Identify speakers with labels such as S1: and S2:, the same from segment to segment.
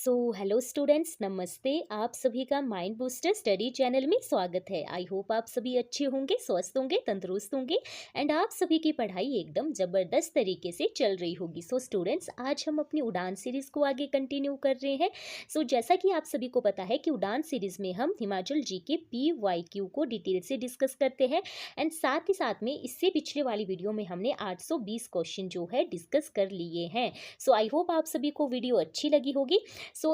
S1: Hello students, नमस्ते। आप सभी का माइंड बूस्टर स्टडी चैनल में स्वागत है। आई होप आप सभी अच्छे होंगे, स्वस्थ होंगे, तंदुरुस्त होंगे एंड आप सभी की पढ़ाई एकदम ज़बरदस्त तरीके से चल रही होगी। स्टूडेंट्स, आज हम अपनी उड़ान सीरीज़ को आगे कंटिन्यू कर रहे हैं। जैसा कि आप सभी को पता है कि उड़ान सीरीज़ में हम हिमाचल जी के PYQ को डिटेल से डिस्कस करते हैं एंड साथ ही साथ में इससे पिछले वाली वीडियो में हमने 820 क्वेश्चन जो है डिस्कस कर लिए हैं। आई होप आप सभी को वीडियो अच्छी लगी होगी।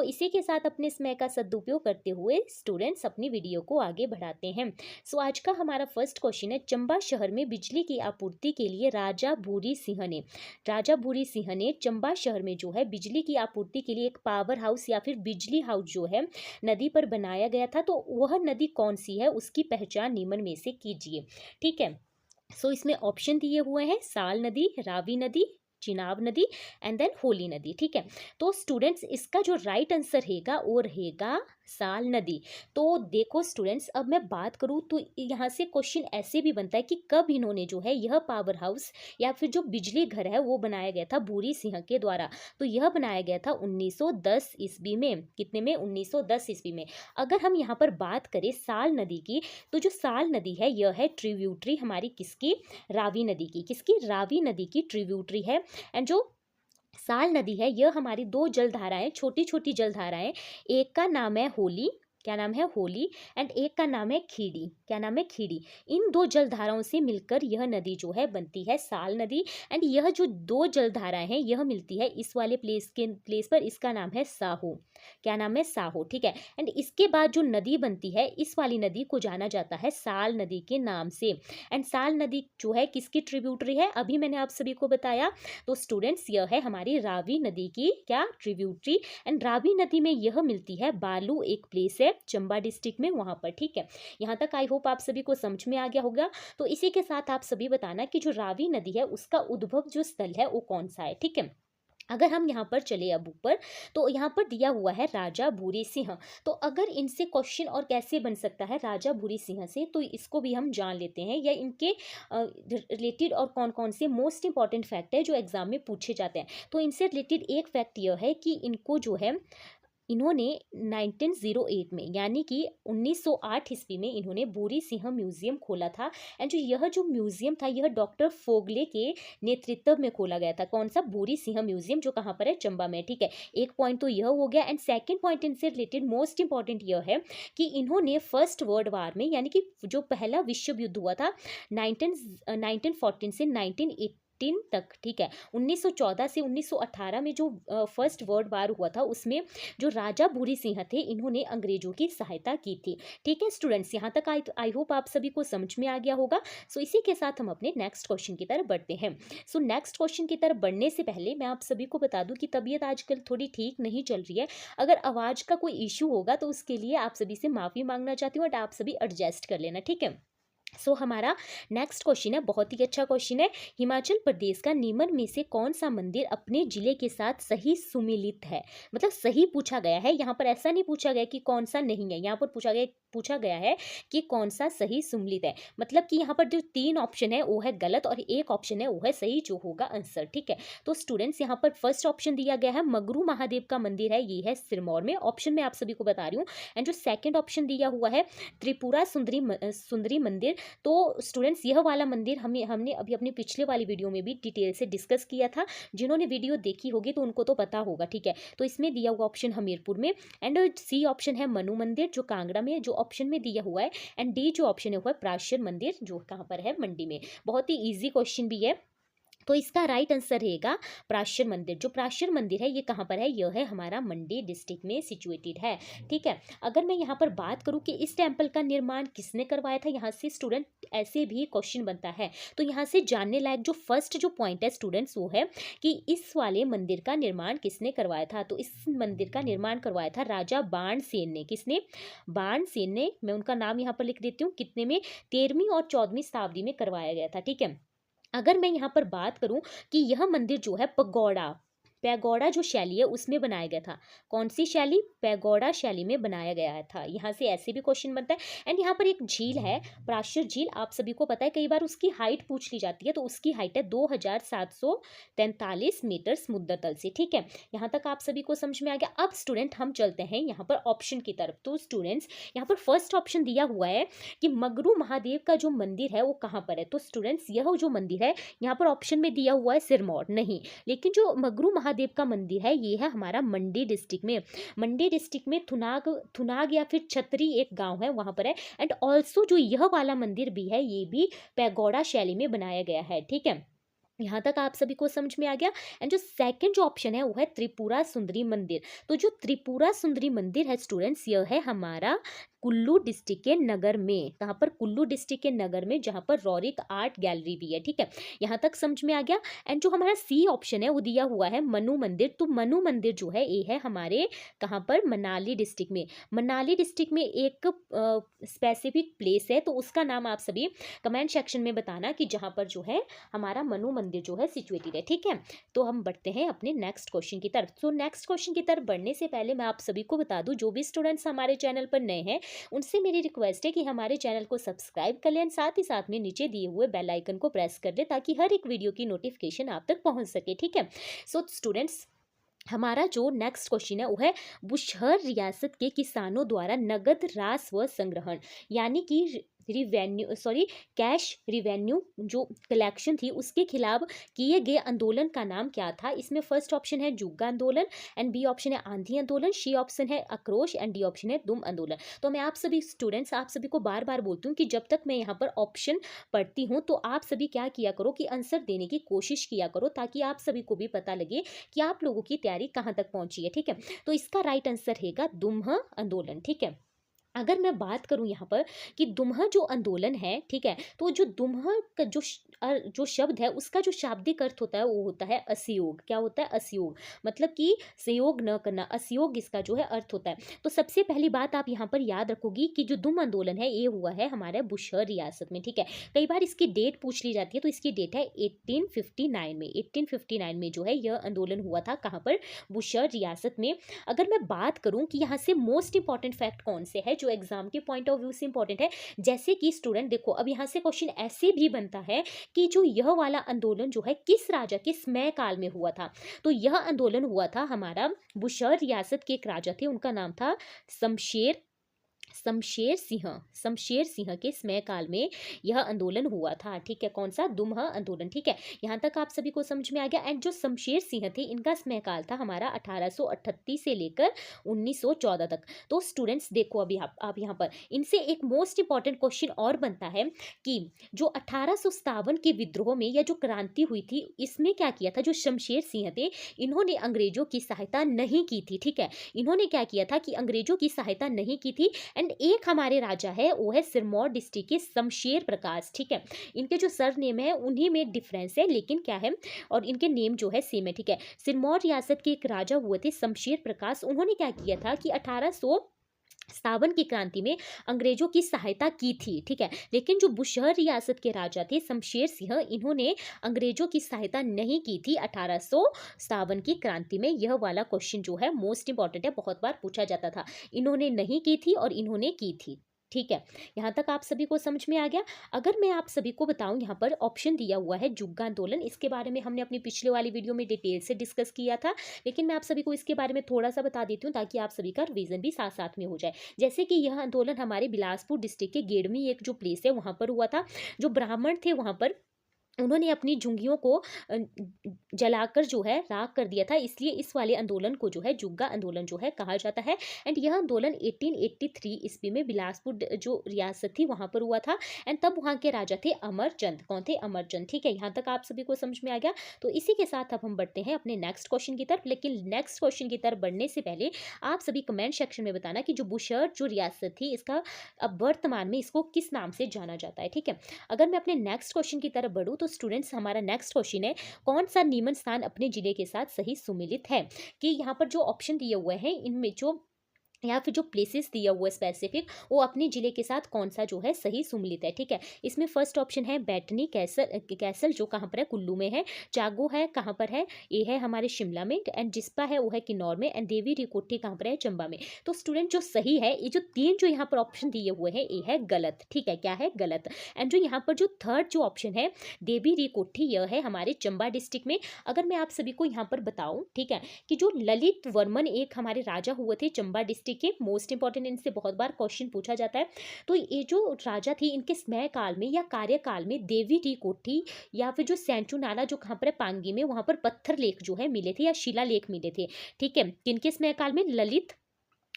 S1: इसी के साथ अपने समय का सदुपयोग करते हुए स्टूडेंट्स अपनी वीडियो को आगे बढ़ाते हैं। आज का हमारा फर्स्ट क्वेश्चन है, चंबा शहर में बिजली की आपूर्ति के लिए राजा भूरी सिंह ने चंबा शहर में जो है बिजली की आपूर्ति के लिए एक पावर हाउस या फिर बिजली हाउस जो है नदी पर बनाया गया था। तो वह नदी कौन सी है, उसकी पहचान निम्न में से कीजिए। ठीक है, इसमें ऑप्शन दिए हुए हैं साल नदी, रावी नदी, चिनाब नदी एंड देन होली नदी। ठीक है, तो स्टूडेंट्स इसका जो राइट आंसर रहेगा वो रहेगा साल नदी। तो देखो स्टूडेंट्स, अब मैं बात करूँ तो यहाँ से क्वेश्चन ऐसे भी बनता है कि कब इन्होंने जो है यह पावर हाउस या फिर जो बिजली घर है वो बनाया गया था भूरी सिंह के द्वारा। तो यह बनाया गया था 1910 ईस्वी में। कितने में? 1910 ईस्वी में। अगर हम यहाँ पर बात करें साल नदी की, तो जो साल नदी है यह है ट्रिब्यूटरी हमारी किसकी? रावी नदी की। किसकी? रावी नदी की ट्रिब्यूटरी है। एंड जो साल नदी है यह हमारी दो जलधाराएं, छोटी छोटी जलधाराएं, एक का नाम है होली, क्या नाम है? होली, एंड एक का नाम है खीड़ी। क्या नाम है? खीड़ी। इन दो जलधाराओं से मिलकर यह नदी जो है बनती है साल नदी। एंड यह जो दो जलधाराएं हैं यह मिलती है इस वाले प्लेस पर, इसका नाम है साहो। क्या नाम है? साहो। ठीक है, एंड इसके बाद जो नदी बनती है इस वाली नदी को जाना जाता है साल नदी के नाम से। एंड साल नदी जो है किसकी ट्रिब्यूटरी है? अभी मैंने आप सभी को बताया। तो स्टूडेंट्स यह है हमारी रावी नदी की क्या? ट्रिब्यूटरी। एंड रावी नदी में यह मिलती है बालू, एक प्लेस है चंबा डिस्ट्रिक्ट में, वहां पर। ठीक है, यहाँ तक आई होप आप सभी को समझ में आ गया होगा। तो इसी के साथ आप सभी बताना कि जो रावी नदी है उसका उद्भव जो स्थल है वो कौन सा है। ठीक है, अगर हम यहाँ पर चले अब ऊपर, तो यहाँ पर दिया हुआ है राजा भूरी सिंह। तो अगर इनसे क्वेश्चन और कैसे बन सकता है राजा भूरी सिंह से, तो इसको भी हम जान लेते हैं, या इनके रिलेटेड और कौन कौन से मोस्ट इंपॉर्टेंट फैक्ट है जो एग्जाम में पूछे जाते हैं। तो इनसे रिलेटेड एक फैक्ट यह है कि इनको जो है इन्होंने 1908 में यानी कि 1908 ईस्वी में इन्होंने भूरी सिंह म्यूजियम खोला था। एंड जो म्यूजियम था यह डॉक्टर फोगले के नेतृत्व में खोला गया था। कौन सा? भूरी सिंह म्यूजियम, जो कहाँ पर है? चंबा में। ठीक है, एक पॉइंट तो यह हो गया। एंड सेकंड पॉइंट इनसे रिलेटेड मोस्ट इंपॉर्टेंट यह है कि इन्होंने फर्स्ट वर्ल्ड वार में, यानी कि जो पहला विश्व युद्ध हुआ था 1914 से 1918 तक, ठीक है, 1914 से 1918 में जो फर्स्ट वर्ल्ड वार हुआ था उसमें जो राजा भूरी सिंह थे इन्होंने अंग्रेजों की सहायता की थी। ठीक है स्टूडेंट्स, यहाँ तक आई होप आप सभी को समझ में आ गया होगा। इसी के साथ हम अपने नेक्स्ट क्वेश्चन की तरफ बढ़ते हैं। नेक्स्ट क्वेश्चन की तरफ बढ़ने से पहले मैं आप सभी को बता दूं कि तबीयत आजकल थोड़ी ठीक नहीं चल रही है। अगर आवाज़ का कोई इशू होगा तो उसके लिए आप सभी से माफ़ी मांगना चाहती हूँ और आप सभी एडजस्ट कर लेना। ठीक है, हमारा नेक्स्ट क्वेश्चन है, बहुत ही अच्छा क्वेश्चन है। हिमाचल प्रदेश का निम्न में से कौन सा मंदिर अपने जिले के साथ सही सुमिलित है? मतलब सही पूछा गया है, यहाँ पर ऐसा नहीं पूछा गया कि कौन सा नहीं है, यहाँ पर पूछा गया है कि कौन सा सही सुमिलित है। मतलब कि यहाँ पर जो तीन ऑप्शन है वो है गलत और एक ऑप्शन है वो है सही, जो होगा आंसर। ठीक है, तो स्टूडेंट्स यहाँ पर फर्स्ट ऑप्शन दिया गया है मगरू महादेव का मंदिर है, ये है सिरमौर में। ऑप्शन में आप सभी को बता रही हूँ। एंड जो सेकेंड ऑप्शन दिया हुआ है त्रिपुरा सुंदरी मंदिर। तो स्टूडेंट्स यह वाला मंदिर हमने अभी अपनी पिछले वाली वीडियो में भी डिटेल से डिस्कस किया था। जिन्होंने वीडियो देखी होगी तो उनको तो पता होगा। ठीक है, तो इसमें दिया हुआ ऑप्शन हमीरपुर में। एंड सी ऑप्शन है मनु मंदिर जो कांगड़ा में, जो ऑप्शन में दिया हुआ है। एंड डी जो ऑप्शन है वो है प्राश्चर मंदिर, जो कहाँ पर है? मंडी में। बहुत ही ईजी क्वेश्चन भी है। तो इसका राइट आंसर रहेगा प्राश्चर मंदिर। जो प्राश्चर मंदिर है ये कहाँ पर है? यह है हमारा मंडी डिस्ट्रिक्ट में सिचुएटेड है। ठीक है, अगर मैं यहाँ पर बात करूँ कि इस टेम्पल का निर्माण किसने करवाया था, यहाँ से स्टूडेंट ऐसे भी क्वेश्चन बनता है। तो यहाँ से जानने लायक जो फर्स्ट जो पॉइंट है स्टूडेंट्स वो है कि इस वाले मंदिर का निर्माण किसने करवाया था। तो इस मंदिर का निर्माण करवाया था राजा बाणसेन ने। किसने? बाणसेन ने। मैं उनका नाम यहाँ पर लिख देती हूँ। कितने में? 13वीं और 14वीं शताब्दी में करवाया गया था। ठीक है, अगर मैं यहाँ पर बात करूं कि यह मंदिर जो है पगोड़ा, पैगोडा जो शैली है उसमें बनाया गया था। कौन सी शैली? पैगोडा शैली में बनाया गया था। यहाँ से ऐसे भी क्वेश्चन बनता है। एंड यहाँ पर एक झील है, प्राशर झील, आप सभी को पता है, कई बार उसकी हाइट पूछ ली जाती है, तो उसकी हाइट है 2743 मीटर समुद्र तल से। ठीक है, यहाँ तक आप सभी को समझ में आ गया। अब स्टूडेंट हम चलते हैं यहाँ पर ऑप्शन की तरफ। तो स्टूडेंट्स यहाँ पर फर्स्ट ऑप्शन दिया हुआ है कि मगरू महादेव का जो मंदिर है वो कहाँ पर है। तो स्टूडेंट्स यह जो मंदिर है यहाँ पर ऑप्शन में दिया हुआ है सिरमौर, नहीं, लेकिन जो मगरू महादेव का मंदिर है ये है हमारा मंडी डिस्ट्रिक्ट में। मंडी डिस्ट्रिक्ट में थुनाग या फिर छतरी एक गांव है, वहां पर है। एंड ऑल्सो जो यह वाला मंदिर भी है ये भी पैगोडा शैली में बनाया गया है। ठीक है, यहाँ तक आप सभी को समझ में आ गया। एंड जो सेकंड जो ऑप्शन है वो है त्रिपुरा सुंदरी मंदिर। तो जो त्रिपुरा सुंदरी मंदिर है स्टूडेंट्स यह है हमारा कुल्लू डिस्ट्रिक्ट के नगर में। कहाँ पर? कुल्लू डिस्ट्रिक्ट के नगर में, जहाँ पर रौरिक आर्ट गैलरी भी है। ठीक है, यहाँ तक समझ में आ गया। एंड जो हमारा सी ऑप्शन है वो दिया हुआ है मनु मंदिर। तो मनु मंदिर जो है ये है हमारे कहाँ पर? मनाली डिस्ट्रिक्ट में। मनाली डिस्ट्रिक्ट में एक स्पेसिफिक प्लेस है, तो उसका नाम आप सभी कमेंट सेक्शन में बताना कि जहाँ पर जो है हमारा मनु मंदिर जो है सिचुएटेड है। ठीक है, तो हम बढ़ते हैं अपने नेक्स्ट क्वेश्चन की तरफ। तो नेक्स्ट क्वेश्चन की तरफ बढ़ने से पहले मैं आप सभी को बता दूं, जो भी स्टूडेंट्स हमारे चैनल पर नए हैं उनसे मेरी रिक्वेस्ट है कि हमारे चैनल को सब्सक्राइब कर लें, साथ ही साथ में नीचे दिए हुए बेल आइकन को प्रेस कर दें ताकि हर एक वीडियो की नोटिफिकेशन आप तक पहुंच सके। ठीक है, सो स्टूडेंट्स हमारा जो नेक्स्ट क्वेश्चन है वो है बुशहर रियासत के किसानों द्वारा नगद राजस्व संग्रहण यानी कि कैश रिवेन्यू जो कलेक्शन थी उसके खिलाफ किए गए आंदोलन का नाम क्या था। इसमें फर्स्ट ऑप्शन है जुग्गा आंदोलन, एंड बी ऑप्शन है आंधी आंदोलन, सी ऑप्शन है आक्रोश, एंड डी ऑप्शन है दुम आंदोलन। तो मैं आप सभी स्टूडेंट्स आप सभी को बार बार बोलती हूँ कि जब तक मैं यहाँ पर ऑप्शन पढ़ती हूँ तो आप सभी क्या किया करो कि आंसर देने की कोशिश किया करो, ताकि आप सभी को भी पता लगे कि आप लोगों की तैयारी कहाँ तक पहुंची है। ठीक है, तो इसका राइट आंसर रहेगा दुम्ह आंदोलन। ठीक है, अगर मैं बात करूं यहाँ पर कि दुम्हा जो आंदोलन है, ठीक है, तो जो दुम्हा का जो शब्द है उसका जो शाब्दिक अर्थ होता है वो होता है असहयोग। क्या होता है? असहयोग, मतलब कि सहयोग न करना, असहयोग इसका जो है अर्थ होता है। तो सबसे पहली बात आप यहाँ पर याद रखोगी कि जो दुम आंदोलन है ये हुआ है हमारे बुशहर रियासत में। ठीक है, कई बार इसकी डेट पूछ ली जाती है, तो इसकी डेट है 1859 में। 1859 में जो है यह आंदोलन हुआ था। कहाँ पर? बुशहर रियासत में। अगर मैं बात करूँ कि यहाँ से मोस्ट इंपॉर्टेंट फैक्ट कौन से है जो एग्जाम के पॉइंट ऑफ व्यू से इंपॉर्टेंट है, जैसे कि स्टूडेंट देखो अब यहाँ से क्वेश्चन ऐसे भी बनता है कि जो यह वाला आंदोलन जो है किस राजा के समय काल में हुआ था। तो यह आंदोलन हुआ था हमारा बुशहर रियासत के एक राजा थे, उनका नाम था शमशेर सिंह के समय काल में यह आंदोलन हुआ था। ठीक है, कौन सा? दुम्हा आंदोलन। ठीक है, यहाँ तक आप सभी को समझ में आ गया। एंड जो शमशेर सिंह थे इनका समय काल था हमारा 1838 से लेकर 1914 तक। तो स्टूडेंट्स देखो अभी आप यहाँ पर इनसे एक मोस्ट इंपॉर्टेंट क्वेश्चन और बनता है कि जो 1857 के विद्रोह में या जो क्रांति हुई थी इसमें क्या किया था जो शमशेर सिंह थे, इन्होंने अंग्रेजों की सहायता नहीं की थी। ठीक है, इन्होंने क्या किया था कि अंग्रेजों की सहायता नहीं की थी। एंड एक हमारे राजा है वो है सिरमौर डिस्ट्रिक्ट के शमशेर प्रकाश। ठीक है, इनके जो सर नेम है उन्हीं में डिफरेंस है, लेकिन क्या है और इनके नेम जो है सेम है। ठीक है, सिरमौर रियासत के एक राजा हुए थे शमशेर प्रकाश। उन्होंने क्या किया था कि 1857 की क्रांति में अंग्रेजों की सहायता की थी। ठीक है, लेकिन जो बुशहर रियासत के राजा थे शमशेर सिंह, इन्होंने अंग्रेजों की सहायता नहीं की थी 1857 की क्रांति में। यह वाला क्वेश्चन जो है मोस्ट इंपॉर्टेंट है, बहुत बार पूछा जाता था। इन्होंने नहीं की थी और इन्होंने की थी। ठीक है, यहाँ तक आप सभी को समझ में आ गया। अगर मैं आप सभी को बताऊं यहाँ पर ऑप्शन दिया हुआ है जुग्गा आंदोलन, इसके बारे में हमने अपनी पिछले वाली वीडियो में डिटेल से डिस्कस किया था, लेकिन मैं आप सभी को इसके बारे में थोड़ा सा बता देती हूँ ताकि आप सभी का रिवीजन भी साथ साथ में हो जाए। जैसे कि यह आंदोलन हमारे बिलासपुर डिस्ट्रिक्ट के गेड़मी एक जो प्लेस है वहाँ पर हुआ था। जो ब्राह्मण थे वहाँ पर उन्होंने अपनी झुंगियों को जलाकर जो है राख कर दिया था, इसलिए इस वाले आंदोलन को जो है जुग्गा आंदोलन जो है कहा जाता है। एंड यह आंदोलन 1883 ईस्वी में बिलासपुर जो रियासत थी वहां पर हुआ था। एंड तब वहां के राजा थे अमरचंद। कौन थे? अमरचंद। ठीक है, यहाँ तक आप सभी को समझ में आ गया। तो इसी के साथ अब हम बढ़ते हैं अपने नेक्स्ट क्वेश्चन की तरफ, लेकिन नेक्स्ट क्वेश्चन की तरफ बढ़ने से पहले आप सभी कमेंट सेक्शन में बताना कि जो बुशहर जो रियासत थी इसका अब वर्तमान में इसको किस नाम से जाना जाता है। ठीक है, अगर मैं अपने नेक्स्ट क्वेश्चन की तरफ बढ़ूँ तो स्टूडेंट्स हमारा नेक्स्ट क्वेश्चन है कौन सा निम्न स्थान अपने जिले के साथ सही सुमिलित है। कि यहाँ पर जो ऑप्शन दिए हुए हैं इनमें जो या फिर जो प्लेसेस दिया हुआ है स्पेसिफिक, वो अपने जिले के साथ कौन सा जो है सही सुमिलित है, ठीक है। इसमें फर्स्ट ऑप्शन है बैटनी कैसल, कैसल जो कहाँ पर है, कुल्लू में है। जागो है कहाँ पर है, ये है हमारे शिमला में। एंड जिस्पा है वो है किन्नौर में। एंड देवी रिकोठी कहाँ पर है, चंबा में। तो स्टूडेंट जो सही है, ये जो तीन जो यहाँ पर ऑप्शन दिए हुए हैं ये है गलत, ठीक है। क्या है, गलत। एंड जो यहाँ पर जो थर्ड जो ऑप्शन है देवी रिकोठी, यह है हमारे चंबा डिस्ट्रिक्ट में। अगर मैं आप सभी को यहाँ पर बताऊँ, ठीक है, कि जो ललित वर्मन एक हमारे राजा हुए थे चंबा डिस्ट्रिक्ट के, मोस्ट इंपॉर्टेंट, इनसे बहुत बार क्वेश्चन पूछा जाता है। तो ये जो राजा थी, इनके समय काल में या कार्यकाल में देवी टी कोठी या फिर जो सेंचू नाला जो कहाँ पर है, पांगी में, वहां पर पत्थर लेख जो है मिले थे या शिला लेख मिले थे, ठीक है। किनके समय काल में, ललित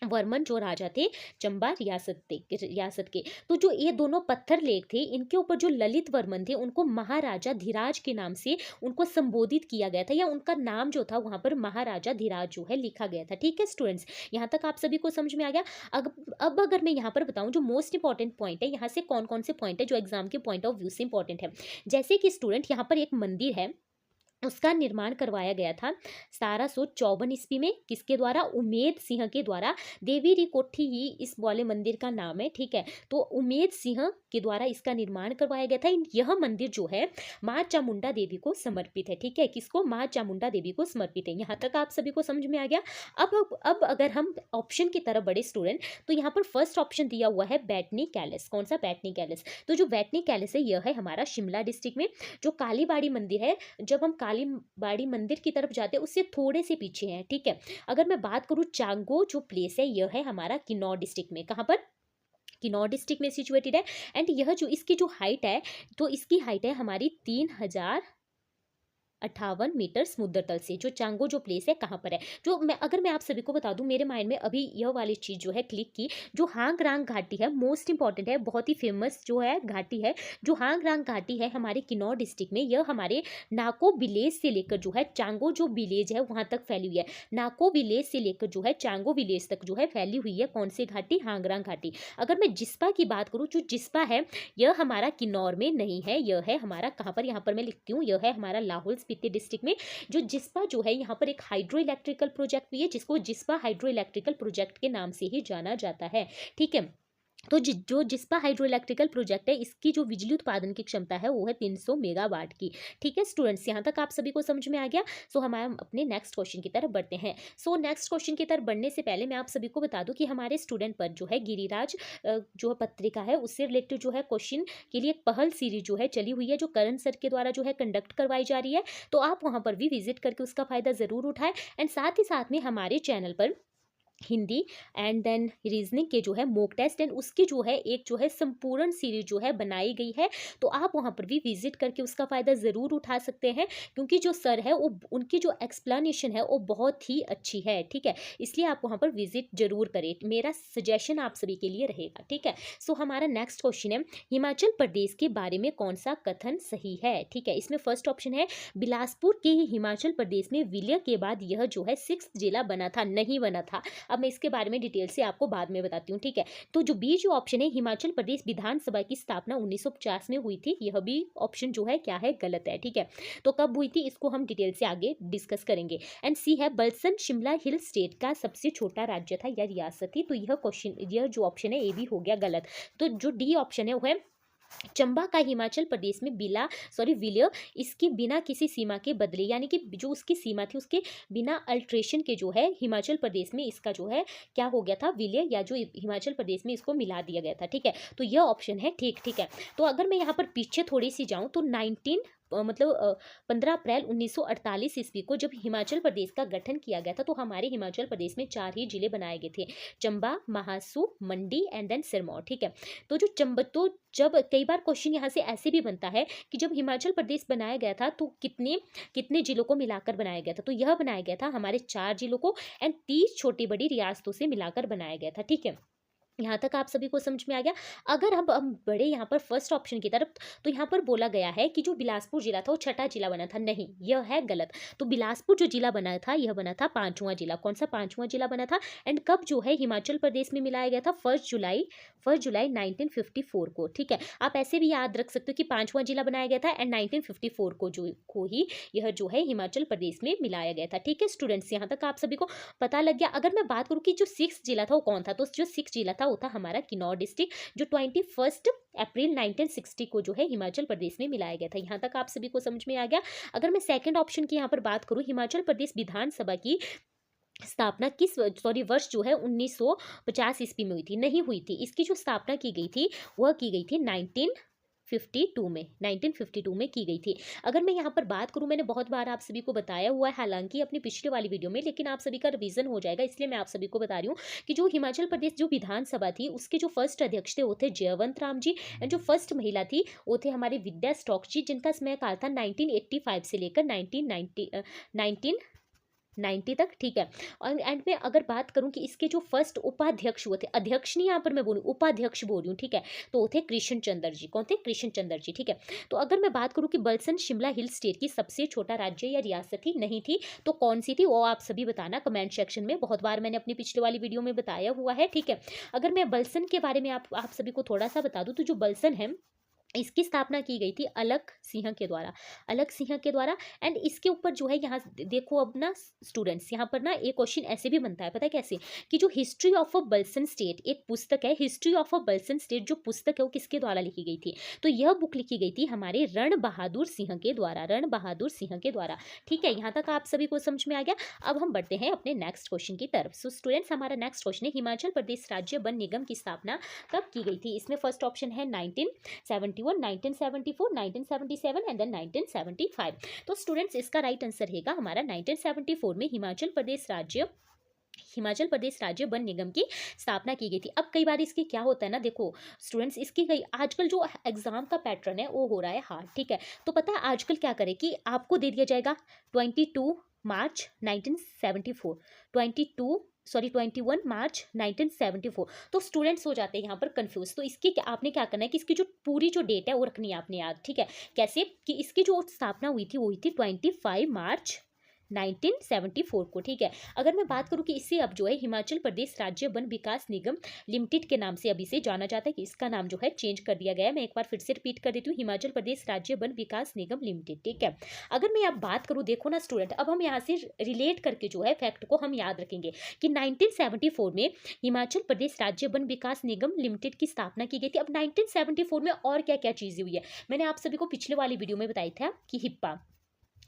S1: वर्मन जो राजा थे चंबा रियासत के। तो जो ये दोनों पत्थर लेख थे, इनके ऊपर जो ललित वर्मन थे उनको महाराजा धीराज के नाम से उनको संबोधित किया गया था, या उनका नाम जो था वहां पर महाराजा धीराज जो है लिखा गया था, ठीक है स्टूडेंट्स। यहाँ तक आप सभी को समझ में आ गया। अब अगर मैं यहाँ पर बताऊं, जो मोस्ट इंपॉर्टेंट पॉइंट है, यहाँ से कौन कौन से पॉइंट है जो एग्जाम के पॉइंट ऑफ व्यू से इंपॉर्टेंट है। जैसे कि स्टूडेंट यहाँ पर एक मंदिर है, उसका निर्माण करवाया गया था 1754 ईस्वी में, किसके द्वारा, उमेद सिंह के द्वारा। देवी री कोठी ही इस वाले मंदिर का नाम है, ठीक है। तो उमेद सिंह के द्वारा इसका निर्माण करवाया गया था। यह मंदिर जो है माँ चामुंडा देवी को समर्पित है, ठीक है। किसको, माँ चामुंडा देवी को समर्पित है। यहाँ तक आप सभी को समझ में आ गया। अब अगर हम ऑप्शन की तरफ बढ़े स्टूडेंट, तो यहाँ पर फर्स्ट ऑप्शन दिया हुआ है बैटनी कैलेस। कौन सा, बैटनी कैलेस। तो जो बैटनी कैलेस है, यह है हमारा शिमला डिस्ट्रिक्ट में। जो कालीबाड़ी मंदिर है, जब हम कालीबाड़ी मंदिर की तरफ जाते हैं उससे थोड़े से पीछे है, ठीक है। अगर मैं बात करूं, चांगो जो प्लेस है, यह है हमारा किन्नौर डिस्ट्रिक्ट में। कहां पर, किन्नौर डिस्ट्रिक्ट में सिचुएटेड है। एंड यह जो इसकी जो हाइट है, तो इसकी हाइट है हमारी 3058 मीटर समुद्र तल से। जो चांगो जो प्लेस है कहाँ पर है, जो मैं आप सभी को बता दूं, मेरे माइंड में अभी यह वाली चीज जो है क्लिक की। जो हांग रांग घाटी है, मोस्ट इंपॉर्टेंट है, बहुत ही फेमस जो है घाटी है। जो हांग रांग घाटी है हमारे किन्नौर डिस्ट्रिक्ट में, यह हमारे नाको विलेज से लेकर जो है चांगो जो विलेज है वहां तक फैली हुई है। नाको विलेज से लेकर जो है चांगो विलेज तक जो है फैली हुई है। कौन सी घाटी, हांग रांग घाटी। अगर मैं जिस्पा की बात करूं, जो जिस्पा है यह हमारा किन्नौर में नहीं है, यह है हमारा कहाँ पर, यहाँ पर मैं लिखती हूँ, यह है हमारा लाहौल स्पीति डिस्ट्रिक्ट में। जो जिस्पा जो है, यहाँ पर एक हाइड्रो इलेक्ट्रिकल प्रोजेक्ट भी है, जिसको जिस्पा हाइड्रो इलेक्ट्रिकल प्रोजेक्ट के नाम से ही जाना जाता है, ठीक है। तो जो जिस्पा हाइड्रो इलेक्ट्रिकल प्रोजेक्ट है, इसकी जो बिजली उत्पादन की क्षमता है वो है 300 मेगावाट की, ठीक है स्टूडेंट्स। यहाँ तक आप सभी को समझ में आ गया। सो हम अपने नेक्स्ट क्वेश्चन की तरफ बढ़ते हैं। सो नेक्स्ट क्वेश्चन की तरफ बढ़ने से पहले मैं आप सभी को बता दूं कि हमारे स्टूडेंट पर जो है गिरिराज जो पत्रिका है, उससे रिलेटेड जो है क्वेश्चन के लिए एक पहल सीरीज जो है चली हुई है, जो करण सर के द्वारा जो है कंडक्ट करवाई जा रही है। तो आप वहां पर भी विजिट करके उसका फायदा जरूर उठाएं। एंड साथ में हमारे चैनल पर हिंदी एंड देन रीजनिंग के जो है मॉक टेस्ट एंड उसकी जो है एक जो है संपूर्ण सीरीज जो है बनाई गई है। तो आप वहां पर भी विजिट करके उसका फायदा जरूर उठा सकते हैं, क्योंकि जो सर है वो उनकी जो एक्सप्लेनेशन है वो बहुत ही अच्छी है, ठीक है। इसलिए आप वहां पर विजिट जरूर करें, मेरा सजेशन आप सभी के लिए रहेगा, ठीक है। सो हमारा नेक्स्ट क्वेश्चन है, हिमाचल प्रदेश के बारे में कौन सा कथन सही है, ठीक है। इसमें फर्स्ट ऑप्शन है बिलासपुर के ही हिमाचल प्रदेश में विलय के बाद यह जो है 6th जिला बना था, नहीं बना था। अब मैं इसके बारे में डिटेल से आपको बाद में बताती हूँ, ठीक है। तो जो बी जो ऑप्शन है, हिमाचल प्रदेश विधानसभा की स्थापना 1950 में हुई थी, यह भी ऑप्शन जो है क्या है, गलत है, ठीक है। तो कब हुई थी, इसको हम डिटेल से आगे डिस्कस करेंगे। एंड सी है बल्सन शिमला हिल स्टेट का सबसे छोटा राज्य था या रियासत थी। तो यह क्वेश्चन, यह जो ऑप्शन है ये भी हो गया गलत। तो जो डी ऑप्शन है वो है चंबा का हिमाचल प्रदेश में विलय, इसकी बिना किसी सीमा के बदले, यानी कि जो उसकी सीमा थी उसके बिना अल्ट्रेशन के जो है हिमाचल प्रदेश में इसका जो है क्या हो गया था, विलय, या जो हिमाचल प्रदेश में इसको मिला दिया गया था, ठीक है। तो यह ऑप्शन है ठीक है। तो अगर मैं यहाँ पर पीछे थोड़ी सी जाऊँ तो 15 अप्रैल 1948 ईस्वी को जब हिमाचल प्रदेश का गठन किया गया था, तो हमारे हिमाचल प्रदेश में 4 ही जिले बनाए गए थे, चंबा, महासू, मंडी एंड देन सिरमौर, ठीक है। तो जब कई बार क्वेश्चन यहाँ से ऐसे भी बनता है कि जब हिमाचल प्रदेश बनाया गया था तो कितने कितने जिलों को मिलाकर बनाया गया था, तो यह बनाया गया था हमारे 4 जिलों को एंड 30 छोटी बड़ी रियासतों से मिलाकर बनाया गया था, ठीक है। यहाँ तक आप सभी को समझ में आ गया। अगर अब हम बढ़े यहाँ पर फर्स्ट ऑप्शन की तरफ, तो यहाँ पर बोला गया है कि जो बिलासपुर जिला था वो छठा जिला बना था। नहीं, यह है गलत। तो बिलासपुर जो जिला बना था, यह बना था पांचवा जिला। कौन सा पांचवा जिला बना था? एंड कब जो है हिमाचल प्रदेश में मिलाया गया था? 1 जुलाई 1954 को। ठीक है, आप ऐसे भी याद रख सकते हो कि पांचवा जिला बनाया गया था एंड 1954 को ही यह जो है हिमाचल प्रदेश में मिलाया गया था। ठीक है स्टूडेंट्स, यहाँ तक आप सभी को पता लग गया। अगर मैं बात करूँ कि जो सिक्स जिला था वो कौन था, तो जो सिक्स जिला था वो था हमारा किन्नौर डिस्ट्रिक्ट, जो 21 अप्रैल 1960 को जो है हिमाचल प्रदेश में मिलाया गया था। यहाँ तक आप सभी को समझ में आ गया। अगर मैं सेकंड ऑप्शन की यहाँ पर बात करूँ, हिमाचल प्रदेश विधानसभा की स्थापना किस वर्ष जो है 1950 ईस्वी में हुई थी? नहीं हुई थी। इसकी जो स्थापना की गई थी वह की गई थी 1952 में की गई थी। अगर मैं यहाँ पर बात करूँ, मैंने बहुत बार आप सभी को बताया हुआ है हालांकि अपनी पिछले वाली वीडियो में, लेकिन आप सभी का रिवीजन हो जाएगा इसलिए मैं आप सभी को बता रही हूँ कि जो हिमाचल प्रदेश जो विधानसभा थी उसके जो फर्स्ट अध्यक्ष थे वो थे जयवंत राम जी, एंड जो फर्स्ट महिला थी वो थे हमारे विद्या स्टॉक जी, जिनका समयकाल था 1985 से लेकर 1990 तक। ठीक है, और एंड में अगर बात करूं कि इसके जो फर्स्ट उपाध्यक्ष हुए थे, अध्यक्ष नहीं यहाँ पर मैं बोलूँ, उपाध्यक्ष बोल रही हूँ। ठीक है, तो वो थे कृष्ण चंद्र जी। कौन थे? कृष्ण चंद्र जी। ठीक है, तो अगर मैं बात करूं कि बलसन शिमला हिल स्टेट की सबसे छोटा राज्य या रियासत थी, नहीं थी, तो कौन सी थी वो आप सभी बताना कमेंट सेक्शन में। बहुत बार मैंने अपनी पिछले वाली वीडियो में बताया हुआ है। ठीक है, अगर मैं बलसन के बारे में आप सभी को थोड़ा सा बता दूं, तो जो बलसन है इसकी स्थापना की गई थी अलग सिंह के द्वारा, अलग सिंह के द्वारा। एंड इसके ऊपर जो है यहाँ देखो अब ना स्टूडेंट्स, यहाँ पर ना एक क्वेश्चन ऐसे भी बनता है, पता है कैसे? कि जो history of a Balsan state एक पुस्तक है, history of a Balsan state जो पुस्तक है वो किसके द्वारा लिखी गई थी? तो यह बुक लिखी गई थी हमारे रण बहादुर सिंह के द्वारा, रण बहादुर सिंह के द्वारा। ठीक है, यहाँ तक आप सभी को समझ में आ गया। अब हम बढ़ते हैं अपने नेक्स्ट क्वेश्चन की तरफ। सो स्टूडेंट्स, हमारा नेक्स्ट क्वेश्चन है हिमाचल प्रदेश राज्य वन निगम की स्थापना कब की गई थी? इसमें फर्स्ट ऑप्शन है 1971, 1974, 1977 एंड देन 1975। तो स्टूडेंट्स इसका राइट आंसर रहेगा हमारा 1974 में हिमाचल प्रदेश राज्य वन निगम की स्थापना की गई थी। अब कई बार इसकी क्या होता है ना, देखो स्टूडेंट्स, इसकी कई आजकल जो एग्जाम का पैटर्न है वो हो रहा है हार्ड। ठीक है, तो पता है आजकल क्या करें कि आपको दे दिया जाएगा 22 मार्च 1974, 21 मार्च 1974। तो स्टूडेंट्स हो जाते हैं यहाँ पर कंफ्यूज। तो इसकी आपने क्या करना है कि इसकी जो पूरी जो डेट है वो रखनी है आपने याद। ठीक है, कैसे? कि इसकी जो स्थापना हुई थी वो हुई थी 25 मार्च 1974 को। ठीक है, अगर मैं बात करूं कि इसे अब जो है हिमाचल प्रदेश राज्य वन विकास निगम लिमिटेड के नाम से अभी से जाना जाता है, कि इसका नाम जो है चेंज कर दिया गया है। मैं एक बार फिर से रिपीट कर देती हूँ, हिमाचल प्रदेश राज्य वन विकास निगम लिमिटेड। ठीक है, अगर मैं अब बात करूँ, देखो ना स्टूडेंट, अब हम यहाँ से रिलेट करके जो है फैक्ट को हम याद रखेंगे कि 1974 में हिमाचल प्रदेश राज्य वन विकास निगम लिमिटेड की स्थापना की गई थी। अब 1974 में और क्या क्या चीजें हुई है, मैंने आप सभी को पिछले वाली वीडियो में बताया था कि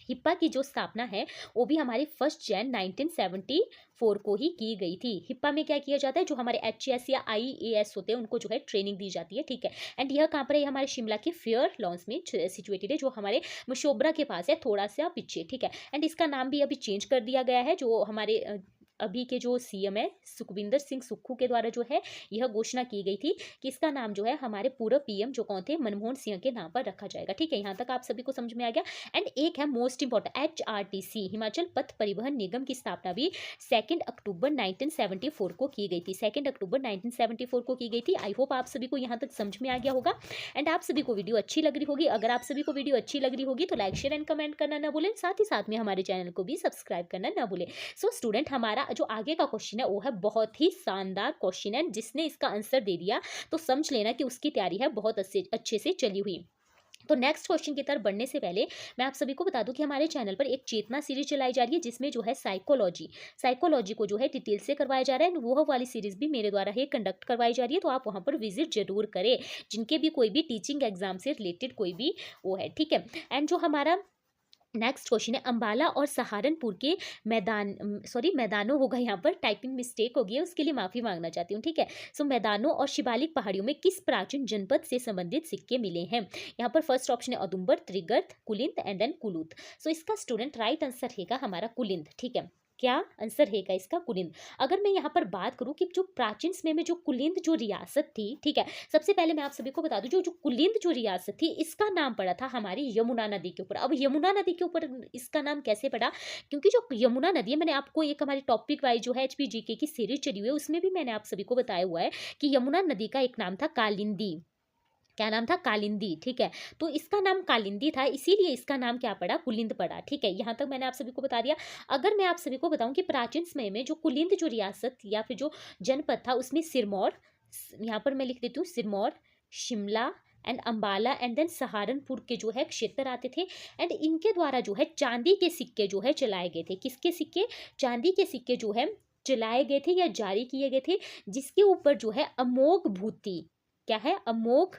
S1: हिप्पा की जो स्थापना है वो भी हमारी 1 जनवरी 1974 को ही की गई थी। हिप्पा में क्या किया जाता है, जो हमारे HES या IAS होते हैं उनको जो है ट्रेनिंग दी जाती है। ठीक है, एंड यह कहाँ पर है? हमारे शिमला के फेयर लॉन्स में सिचुएटेड है, जो हमारे मशोबरा के पास है, थोड़ा सा पीछे। ठीक है, एंड इसका नाम भी अभी चेंज कर दिया गया है, जो हमारे अभी के जो CM है सुखविंदर सिंह सुक्खू के द्वारा जो है यह घोषणा की गई थी कि इसका नाम जो है हमारे पूर्व PM जो कौन थे, मनमोहन सिंह के नाम पर रखा जाएगा। ठीक है, यहाँ तक आप सभी को समझ में आ गया। एंड एक है मोस्ट इंपॉर्टेंट, HRTC हिमाचल पथ परिवहन निगम की स्थापना भी 2 अक्टूबर 1974 को की गई थी, 2 अक्टूबर 1974 को की गई थी। आई होप आप सभी को यहाँ तक समझ में आ गया होगा एंड आप सभी को वीडियो अच्छी लग रही होगी। अगर आप सभी को वीडियो अच्छी लग रही होगी तो लाइक शेयर एंड कमेंट करना ना भूलें, साथ ही साथ में हमारे चैनल को भी सब्सक्राइब करना ना भूलें। सो स्टूडेंट, हमारा जो आगे का क्वेश्चन है वो है बहुत ही शानदार क्वेश्चन है, जिसने इसका आंसर दे दिया तो समझ लेना कि उसकी तैयारी है बहुत अच्छे से चली हुई। तो नेक्स्ट क्वेश्चन की तरफ बढ़ने से पहले मैं आप सभी को बता दूं कि हमारे चैनल पर एक चेतना सीरीज चलाई जा रही है, जिसमें जो है साइकोलॉजी को जो है डिटेल से करवाया जा रहा है। वो वाली सीरीज भी मेरे द्वारा ही कंडक्ट करवाई जा रही है, तो आप वहां पर विजिट जरूर करें, जिनके भी कोई भी टीचिंग एग्जाम से रिलेटेड कोई भी वो है। ठीक है, एंड जो हमारा नेक्स्ट क्वेश्चन है, अंबाला और सहारनपुर के मैदानों होगा, यहाँ पर टाइपिंग मिस्टेक हो गई है, उसके लिए माफी मांगना चाहती हूँ। ठीक है, सो मैदानों और शिवालिक पहाड़ियों में किस प्राचीन जनपद से संबंधित सिक्के मिले हैं? यहाँ पर फर्स्ट ऑप्शन है अदुम्बर, त्रिगर्त, कुलिंद एंड देन कुलूत। सो इसका स्टूडेंट राइट आंसर रहेगा हमारा कुलिंद। ठीक है, क्या आंसर रहेगा इसका? कुलिंद। अगर मैं यहाँ पर बात करूँ कि जो प्राचीन समय में जो कुलिंद जो रियासत थी, ठीक है, सबसे पहले मैं आप सभी को बता दूं जो जो कुलिंद जो रियासत थी इसका नाम पड़ा था हमारी यमुना नदी के ऊपर। अब यमुना नदी के ऊपर इसका नाम कैसे पड़ा? क्योंकि जो यमुना नदी है, मैंने आपको एक हमारी टॉपिक वाइज जो है HPGK की सीरीज चली हुई है उसमें भी मैंने आप सभी को बताया हुआ है कि यमुना नदी का एक नाम था कालिंदी। क्या नाम था? कालिंदी, ठीक है। तो इसका नाम कालिंदी था, इसीलिए इसका नाम क्या पड़ा? कुलिंद पड़ा, ठीक है। यहाँ तक मैंने आप सभी को बता दिया। अगर मैं आप सभी को बताऊं कि प्राचीन समय में जो कुलिंद जो रियासत या फिर जो जनपद था उसमें सिरमौर, यहाँ पर मैं लिख देती हूँ Sirmaur, Shimla and Ambala and then Saharanpur के जो है क्षेत्र आते थे। एंड इनके द्वारा जो है चांदी के सिक्के जो है चलाए गए थे। किसके सिक्के? चांदी के सिक्के जो है चलाए गए थे या जारी किए गए थे, जिसके ऊपर जो है अमोघ भूति, क्या है? अमोघ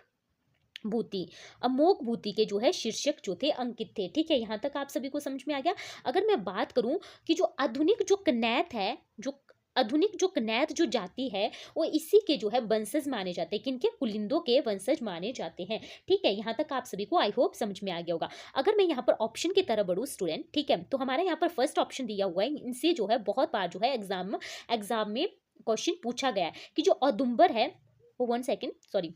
S1: भूति, अमोघ भूति के जो है शीर्षक जो थे अंकित थे, ठीक है। यहाँ तक आप सभी को समझ में आ गया। अगर मैं बात करूं कि जो आधुनिक जो कनैत है, जो आधुनिक जो कनैत जो जाति है वो इसी के जो है वंशज माने जाते हैं। किनके? कुलिंदों के वंशज माने जाते हैं, ठीक है। यहाँ तक आप सभी को आई होप समझ में आ गया होगा। अगर मैं यहाँ पर ऑप्शन की तरफ बढ़ूँ स्टूडेंट, ठीक है, तो हमारा यहाँ पर फर्स्ट ऑप्शन दिया हुआ है। इनसे जो है बहुत बार जो है एग्जाम में क्वेश्चन पूछा गया है कि जो औदुंबर है, वो 1 सेकेंड सॉरी,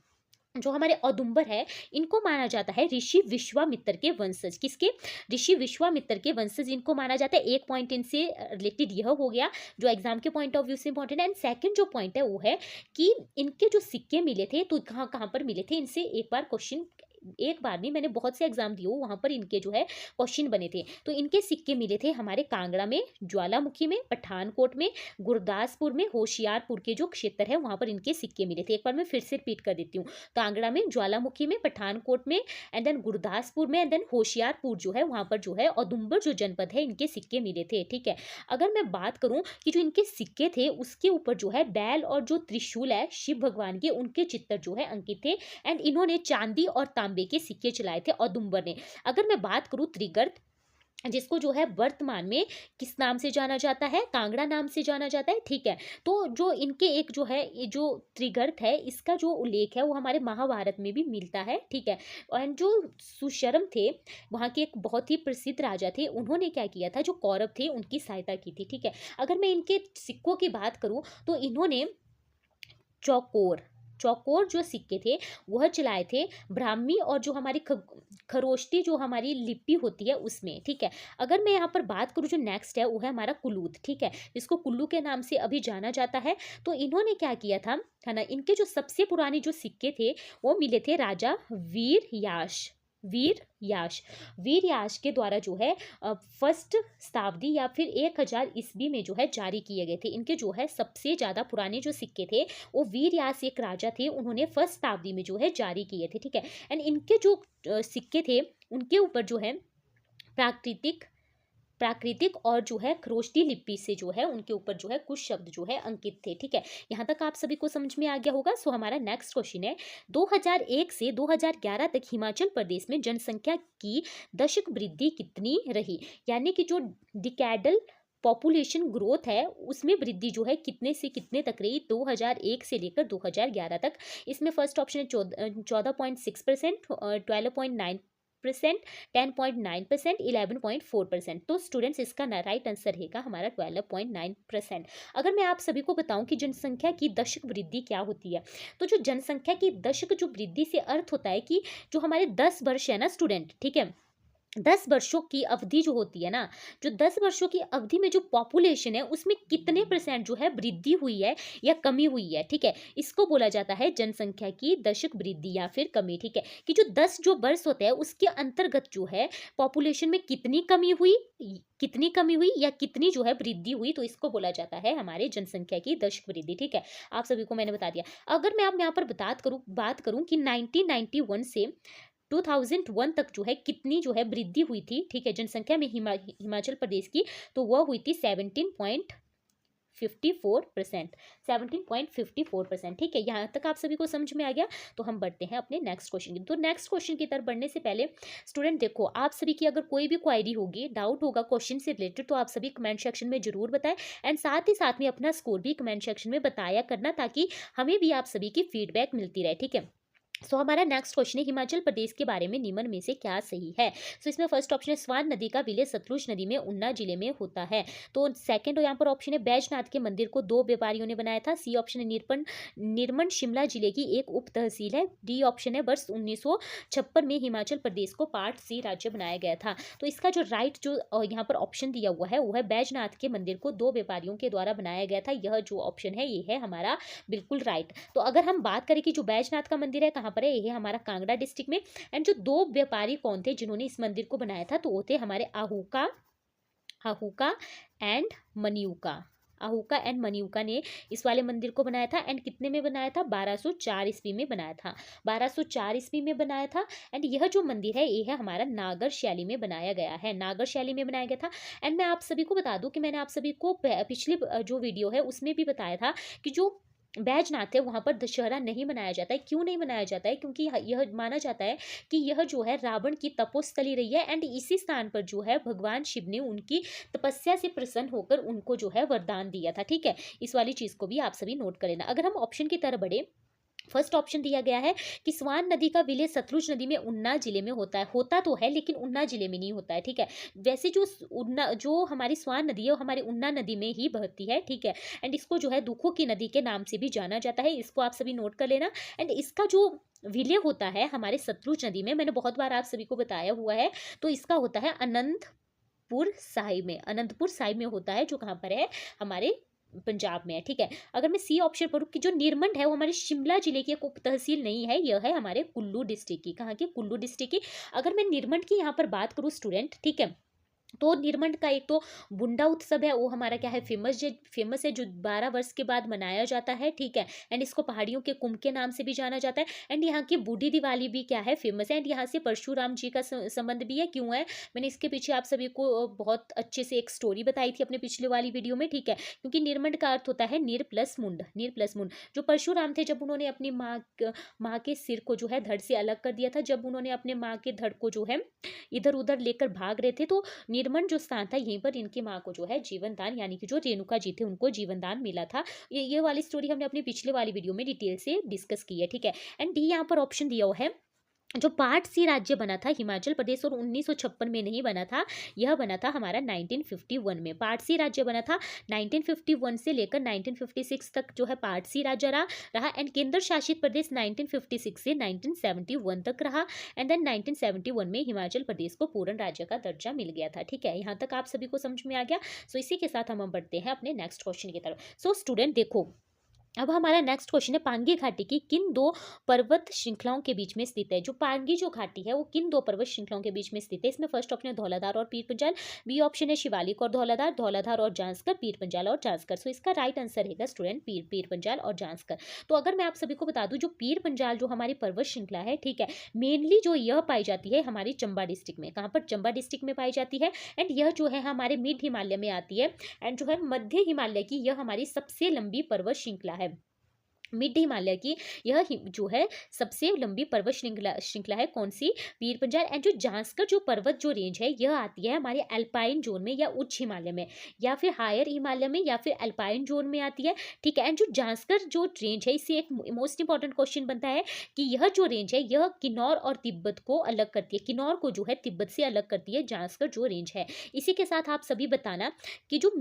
S1: जो हमारे औदुंबर है इनको माना जाता है ऋषि विश्वामित्र के वंशज। किसके? ऋषि विश्वामित्र के वंशज इनको माना जाता है। एक पॉइंट इनसे रिलेटेड यह हो गया जो एग्जाम के पॉइंट ऑफ व्यू से इंपॉर्टेंट है। एंड सेकंड जो पॉइंट है वो है कि इनके जो सिक्के मिले थे तो कहाँ कहाँ पर मिले थे, इनसे एक बार क्वेश्चन, एक बार नहीं मैंने बहुत से एग्जाम दिए वहां पर इनके जो है क्वेश्चन बने थे। तो इनके सिक्के मिले थे हमारे कांगड़ा में, ज्वालामुखी में, पठानकोट में, गुरदासपुर में, होशियारपुर के जो क्षेत्र है वहां पर इनके सिक्के मिले थे। एक बार मैं फिर से रिपीट कर देती हूँ, कांगड़ा में, ज्वालामुखी में, पठानकोट में एंड देन गुरदासपुर में एंड देन होशियारपुर जो है वहां पर जो है औदुंबर जो जनपद है इनके सिक्के मिले थे, ठीक है। अगर मैं बात करूं कि जो इनके सिक्के थे उसके ऊपर जो है बैल और जो त्रिशूल है शिव भगवान के, उनके चित्र जो है अंकित थे। एंड इन्होंने चांदी और तांबे के सिक्के चलाए थे औदुंबर ने। अगर मैं बात करूं त्रिगर्त, जिसको जो है वर्तमान में किस नाम से जाना जाता है? कांगड़ा नाम से जाना जाता है, ठीक है। तो जो इनके एक जो है ये जो त्रिगर्त है इसका जो उल्लेख है वो हमारे महाभारत में भी मिलता है, ठीक है। और जो सुशर्म थे वहाँ के एक बहुत ही प्रसिद्ध राजा थे, उन्होंने क्या किया था, जो कौरव थे उनकी सहायता की थी, ठीक है। अगर मैं इनके सिक्कों की बात करूँ तो इन्होंने चौकोर, चौकोर जो सिक्के थे वह चलाए थे ब्राह्मी और जो हमारी खरोष्टी जो हमारी लिपि होती है उसमें, ठीक है। अगर मैं यहाँ पर बात करूँ जो नेक्स्ट है वो है हमारा कुलूत, ठीक है, जिसको कुल्लू के नाम से अभी जाना जाता है। तो इन्होंने क्या किया था, है ना, इनके जो सबसे पुराने जो सिक्के थे वो मिले थे राजा वीर याश के द्वारा जो है फर्स्ट शताब्दी या फिर 1000 ईस्वी में जो है जारी किए गए थे। इनके जो है सबसे ज़्यादा पुराने जो सिक्के थे वो वीर यास एक राजा थे, उन्होंने फर्स्ट शताब्दी में जो है जारी किए थे, ठीक है। एंड इनके जो सिक्के थे उनके ऊपर जो है प्राकृतिक और जो है खरोष्टी लिपि से जो है उनके ऊपर जो है कुछ शब्द जो है अंकित थे, ठीक है। यहाँ तक आप सभी को समझ में आ गया होगा। सो हमारा नेक्स्ट क्वेश्चन है 2001 से 2011 तक हिमाचल प्रदेश में जनसंख्या की दशक वृद्धि कितनी रही? यानी कि जो डिकैडल पॉपुलेशन ग्रोथ है उसमें वृद्धि जो है कितने से कितने तक रही 2001 से लेकर 2011 तक। इसमें फर्स्ट ऑप्शन है 14.6%, 12.9%, 10.9%, 11.4%। तो स्टूडेंट्स इसका राइट आंसर रहेगा हमारा 12.9%। अगर मैं आप सभी को बताऊं कि जनसंख्या की दशक वृद्धि क्या होती है, तो जो जनसंख्या की दशक जो वृद्धि से अर्थ होता है कि जो हमारे 10 वर्ष है ना स्टूडेंट, ठीक है, 10 वर्षों की अवधि जो होती है ना, जो 10 वर्षों की अवधि में जो पॉपुलेशन है उसमें कितने % जो है वृद्धि हुई है या कमी हुई है, ठीक है, इसको बोला जाता है जनसंख्या की दशक वृद्धि या फिर कमी, ठीक है। कि जो 10 जो वर्ष होते हैं उसके अंतर्गत जो है पॉपुलेशन में कितनी कमी हुई या कितनी जो है वृद्धि हुई, तो इसको बोला जाता है हमारे जनसंख्या की दशक वृद्धि, ठीक है। आप सभी को मैंने बता दिया। अगर मैं आप यहाँ पर बात करूँ कि 1991 से 2001 तक जो है कितनी जो है वृद्धि हुई थी, ठीक है, जनसंख्या में हिमाचल प्रदेश की, तो वह हुई थी 17.54%, 17.54%, ठीक है। यहाँ तक आप सभी को समझ में आ गया। तो हम बढ़ते हैं अपने नेक्स्ट क्वेश्चन की। तो नेक्स्ट क्वेश्चन की तरफ बढ़ने से पहले स्टूडेंट देखो, आप सभी की अगर कोई भी क्वायरी होगी, डाउट होगा क्वेश्चन से रिलेटेड, तो आप सभी कमेंट सेक्शन में जरूर बताएं। एंड साथ ही साथ में अपना स्कोर भी कमेंट सेक्शन में बताया करना, ताकि हमें भी आप सभी की फीडबैक मिलती रहे, ठीक है। हमारा नेक्स्ट क्वेश्चन है हिमाचल प्रदेश के बारे में निम्न में से क्या सही है। इसमें फर्स्ट ऑप्शन है स्वान नदी का विलय सतलुज नदी में उन्ना जिले में होता है। तो सेकंड यहाँ पर ऑप्शन है बैजनाथ के मंदिर को 2 व्यापारियों ने बनाया था। सी ऑप्शन है निर्मन शिमला जिले की एक उप तहसील है। डी ऑप्शन है वर्ष 1956 में हिमाचल प्रदेश को पार्ट सी राज्य बनाया गया था। तो इसका जो राइट जो यहाँ पर ऑप्शन दिया हुआ है वो है बैजनाथ के मंदिर को 2 व्यापारियों के द्वारा बनाया गया था। यह जो ऑप्शन है ये है हमारा बिल्कुल राइट। तो अगर हम बात करें कि जो बैजनाथ का मंदिर है कहाँ पर है, ये हमारा कांगड़ा डिस्ट्रिक्ट में। एंड जो 2 व्यापारी कौन थे जिन्होंने इस मंदिर को बनाया था, तो वो थे हमारे आहूका एंड मनियुका। आहूका एंड मनियुका ने इस वाले मंदिर को बनाया था। एंड कितने में बनाया था? 1204 ईस्वी में बनाया था। 1204 ईस्वी में बनाया था। एंड यह जो मंदिर है ये है हमारा नागर शैली में बनाया गया है। नागर शैली में बनाया गया था। एंड मैं आप सभी को बता दूं कि मैंने आप सभी को पिछले जो वीडियो है उसमें भी बताया था कि जो बैजनाथ है वहां पर दशहरा नहीं मनाया जाता है। क्यों नहीं मनाया जाता है? क्योंकि यह माना जाता है कि यह जो है रावण की तपोस्थली रही है। एंड इसी स्थान पर जो है भगवान शिव ने उनकी तपस्या से प्रसन्न होकर उनको जो है वरदान दिया था। ठीक है, इस वाली चीज को भी आप सभी नोट कर लेना। अगर हम ऑप्शन की तरफ बढ़े, फर्स्ट ऑप्शन दिया गया है कि स्वान नदी का विलय सतलुज नदी में उन्ना जिले में होता है। होता तो है लेकिन उन्ना जिले में नहीं होता है। ठीक है, वैसे जो उन्ना जो हमारी स्वान नदी है वो हमारी उन्ना नदी में ही बहती है। ठीक है, एंड इसको जो है दुखों की नदी के नाम से भी जाना जाता है। इसको आप सभी नोट कर लेना। एंड इसका जो विलय होता है हमारे सतलुज नदी में, मैंने बहुत बार आप सभी को बताया हुआ है, तो इसका होता है अनंतपुर साहिब में। अनंतपुर साहिब में होता है, जो कहाँ पर है? हमारे पंजाब में है। ठीक है, अगर मैं सी ऑप्शन पर कि जो निरमंड है वो हमारे शिमला जिले की एक उप तहसील नहीं है, यह है हमारे कुल्लू डिस्ट्रिक्ट की। कहाँ की? कुल्लू डिस्ट्रिक्ट की। अगर मैं निरमंड की यहाँ पर बात करूँ स्टूडेंट, ठीक है, तो निरमंड का एक तो बुंडा उत्सव है, वो हमारा क्या है? फेमस है, जो 12 वर्ष के बाद मनाया जाता है। ठीक है, एंड इसको पहाड़ियों के कुंभ के नाम से भी जाना जाता है। एंड यहाँ की बूढ़ी दिवाली भी क्या है? फेमस है। एंड यहाँ से परशुराम जी का संबंध भी है। क्यों है? मैंने इसके पीछे आप सभी को बहुत अच्छे से एक स्टोरी बताई थी अपने पिछले वाली वीडियो में। ठीक है, क्योंकि निरमंड का अर्थ होता है निर प्लस मुंड। निर प्लस मुंड, जो परशुराम थे जब उन्होंने अपनी माँ के सिर को जो है धड़ से अलग कर दिया था, जब उन्होंने अपने माँ के धड़ को जो है इधर उधर लेकर भाग रहे थे, तो निर्मल जो स्थान था यहीं पर इनकी माँ को जो है जीवन दान, यानी कि जो रेणुका जी थे उनको जीवन दान मिला था। ये वाली स्टोरी हमने अपनी पिछले वाली वीडियो में डिटेल से डिस्कस की है। ठीक है, एंड डी यहाँ पर ऑप्शन दिया हुआ है, जो पार्ट सी राज्य बना था हिमाचल प्रदेश और 1956 में नहीं बना था, यह बना था हमारा 1951 में। पार्ट सी राज्य बना था 1951 से लेकर 1956 तक जो है पार्ट सी राज्य रहा। एंड केंद्र शासित प्रदेश 1956 से 1971 तक रहा। एंड देन 1971 में हिमाचल प्रदेश को पूर्ण राज्य का दर्जा मिल गया था। ठीक है, यहाँ तक आप सभी को समझ में आ गया। सो इसी के साथ हम बढ़ते हैं अपने नेक्स्ट क्वेश्चन की तरफ। सो स्टूडेंट देखो, अब हमारा नेक्स्ट क्वेश्चन है पांगी घाटी की किन 2 पर्वत श्रृंखलाओं के बीच में स्थित है। जो पांगी जो घाटी है वो किन 2 पर्वत श्रृंखलाओं के बीच में स्थित है? इसमें फर्स्ट ऑप्शन है धौलाधार और पीर पंजाल, बी ऑप्शन है शिवालिक और धौलाधार, धौलाधार और जांस्कर, पीर पंजाल और जांस्कर। सो इसका राइट आंसर रहेगा स्टूडेंट पीर पंजाल और जांस्कर। तो अगर मैं आप सभी को बता दूं, जो पीर पंजाल जो हमारी पर्वत श्रृंखला है, ठीक है, मेनली जो यह पाई जाती है हमारी चंबा डिस्ट्रिक्ट में। कहाँ पर? चंबा डिस्ट्रिक्ट में पाई जाती है। एंड यह जो है हमारे मिड हिमालय में आती है। एंड जो है मध्य हिमालय की यह हमारी सबसे लंबी पर्वत श्रृंखला है। मिड हिमालय की यह जो है सबसे लंबी पर्वत श्रृंखला है। कौन सी? पीर पंजाल। एंड जो जांस्कर जो पर्वत जो रेंज है यह आती है हमारे अल्पाइन जोन में, या उच्च हिमालय में, या फिर हायर हिमालय में, या फिर अल्पाइन जोन में आती है। ठीक है, एंड जो जांस्कर जो रेंज है, इससे एक मोस्ट इंपॉर्टेंट क्वेश्चन बनता है कि यह जो रेंज है यह किन्नौर और तिब्बत को अलग करती है। किन्नौर को जो है तिब्बत से अलग करती है जांस्कर जो रेंज है। इसी के साथ आप सभी बताना कि जो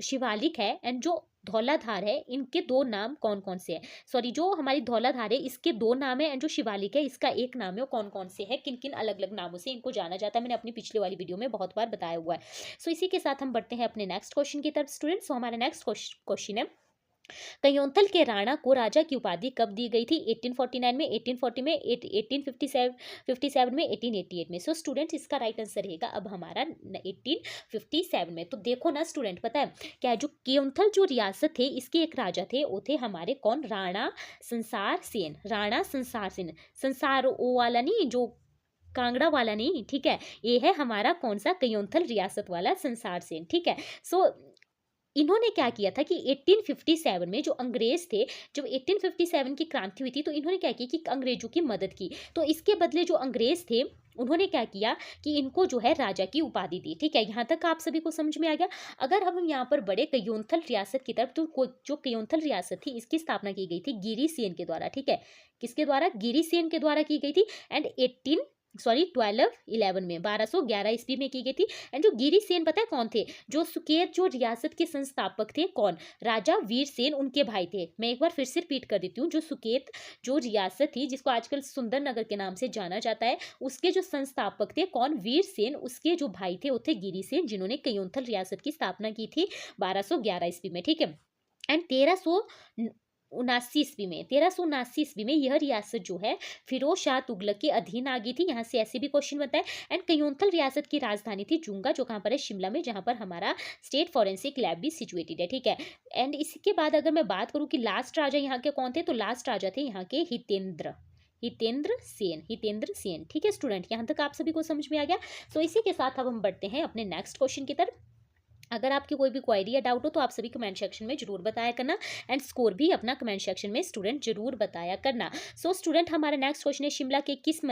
S1: शिवालिक है एंड जो धौलाधार है, इनके 2 नाम कौन कौन से हैं? सॉरी, जो हमारी धौलाधार है इसके 2 नाम है, एंड जो शिवालिक है इसका एक नाम है। वो कौन कौन से हैं? किन किन अलग अलग नामों से इनको जाना जाता है? मैंने अपनी पिछले वाली वीडियो में बहुत बार बताया हुआ है। सो इसी के साथ हम बढ़ते हैं अपने नेक्स्ट क्वेश्चन की तरफ स्टूडेंट्स। सो हमारा नेक्स्ट क्वेश्चन है कयोंथल के राणा को राजा की उपाधि कब दी गई थी? 1849 में, 1840 में, 1857 में, 1888 में। सो स्टूडेंट्स इसका राइट आंसर रहेगा अब हमारा 1857 में। तो देखो ना स्टूडेंट, पता है क्या, जो कयोंथल जो रियासत थे इसके एक राजा थे, वो थे हमारे कौन? राणा संसार सेन। राणा संसार सेन, संसार ओ वाला नहीं, जो कांगड़ा वाला नहीं, ठीक है, ये है हमारा कौन सा? कयोंथल रियासत वाला संसार सेन। ठीक है, सो इन्होंने क्या किया था कि 1857 में जो अंग्रेज थे, जब 1857 की क्रांति हुई थी, तो इन्होंने क्या किया कि अंग्रेजों की मदद की। तो इसके बदले जो अंग्रेज थे उन्होंने क्या किया कि इनको जो है राजा की उपाधि दी। ठीक है, यहाँ तक आप सभी को समझ में आ गया। अगर हम यहाँ पर बड़े कयोंथल रियासत की तरफ, तो जो कयोंथल रियासत थी इसकी स्थापना की गई थी गिरिसेन के द्वारा। ठीक है, किसके द्वारा? गिरिसेन के द्वारा की गई थी। एंड 1211 में 1211 ईस्वी में की गई थी। एंड जो गिरिसेन पता है कौन थे? जो सुकेत जो रियासत के संस्थापक थे, कौन? राजा वीर सेन उनके भाई थे। मैं एक बार फिर से रिपीट कर देती हूँ, जो सुकेत जो रियासत थी जिसको आजकल सुंदर नगर के नाम से जाना जाता है, उसके जो संस्थापक थे कौन? वीर सेन। उसके जो भाई थे वो थे गिरिसेन, जिन्होंने कयोंथल रियासत की स्थापना की थी 1211 ईस्वी में। ठीक है, एंड 1379 ईस्वी में यह रियासत जो है फिरोज शाह तुगलक के अधीन आ गई थी। यहाँ से ऐसे भी क्वेश्चन बनता है। एंड कयोंथल रियासत की राजधानी थी जुंगा, जो कहाँ पर है? शिमला में, जहाँ पर हमारा स्टेट फॉरेंसिक लैब भी सिचुएटेड है। ठीक है, एंड इसके बाद अगर मैं बात करूँ कि लास्ट राजा यहाँ के कौन थे, तो लास्ट राजा थे यहाँ के हितेंद्र सेन। ठीक है स्टूडेंट, यहाँ तक आप सभी को समझ में आ गया। तो इसी के साथ अब हम बढ़ते हैं अपने नेक्स्ट क्वेश्चन की तरफ। अगर आपकी कोई भी क्वेरी या डाउट हो तो आप सभी कमेंट सेक्शन में जरूर बताया करना, एंड स्कोर भी अपना कमेंट सेक्शन में स्टूडेंट जरूर बताया करना। सो स्टूडेंट, हमारा नेक्स्ट क्वेश्चन है, शिमला के किस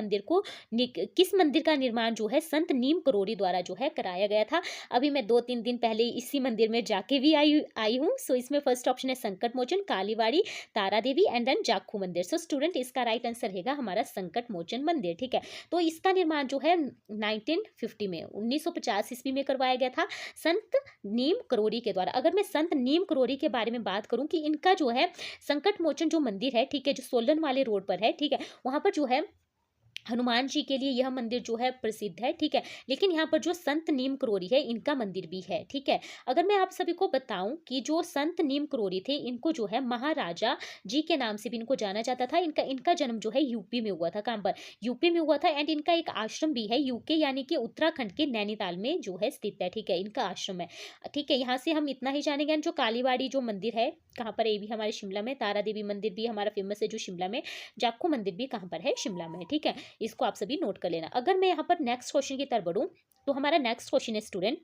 S1: मंदिर का निर्माण जो है संत नीम करोड़ी द्वारा जो है कराया गया था? अभी मैं 2-3 दिन पहले इसी मंदिर में जाके भी आई हूँ। सो इसमें फर्स्ट ऑप्शन है संकट मोचन, कालीवाड़ी, तारा देवी एंड देन जाखू मंदिर। सो स्टूडेंट, इसका राइट आंसर रहेगा हमारा संकट मोचन मंदिर। ठीक है, तो इसका निर्माण जो है 1950 में 1950 ईस्वी में करवाया गया था संत नीम करोड़ी के द्वारा। अगर मैं संत नीम करोड़ी के बारे में बात करूं कि इनका जो है संकट मोचन जो मंदिर है, ठीक है, जो सोलन वाले रोड पर है, ठीक है, वहां पर जो है हनुमान जी के लिए यह मंदिर जो है प्रसिद्ध है। ठीक है, लेकिन यहाँ पर जो संत नीम करोड़ी है इनका मंदिर भी है। ठीक है, अगर मैं आप सभी को बताऊं कि जो संत नीम करोड़ी थे इनको जो है महाराजा जी के नाम से भी इनको जाना जाता था। इनका जन्म जो है यूपी में हुआ था। कहाँ पर? यूपी में हुआ था। एंड इनका एक आश्रम भी है यूके यानी कि उत्तराखंड के नैनीताल में जो है स्थित है। ठीक है, इनका आश्रम है। ठीक है, यहाँ से हम इतना ही जानेंगे। जो कालीवाड़ी जो मंदिर है कहाँ पर है? ये भी हमारे शिमला में। तारा देवी मंदिर भी हमारा फेमस है जो शिमला में। जाखू मंदिर भी कहाँ पर है? शिमला में। ठीक है, इसको आप सभी नोट कर लेना। अगर मैं यहाँ पर नेक्स्ट क्वेश्चन की तरफ बढ़ूं तो हमारा नेक्स्ट क्वेश्चन है स्टूडेंट,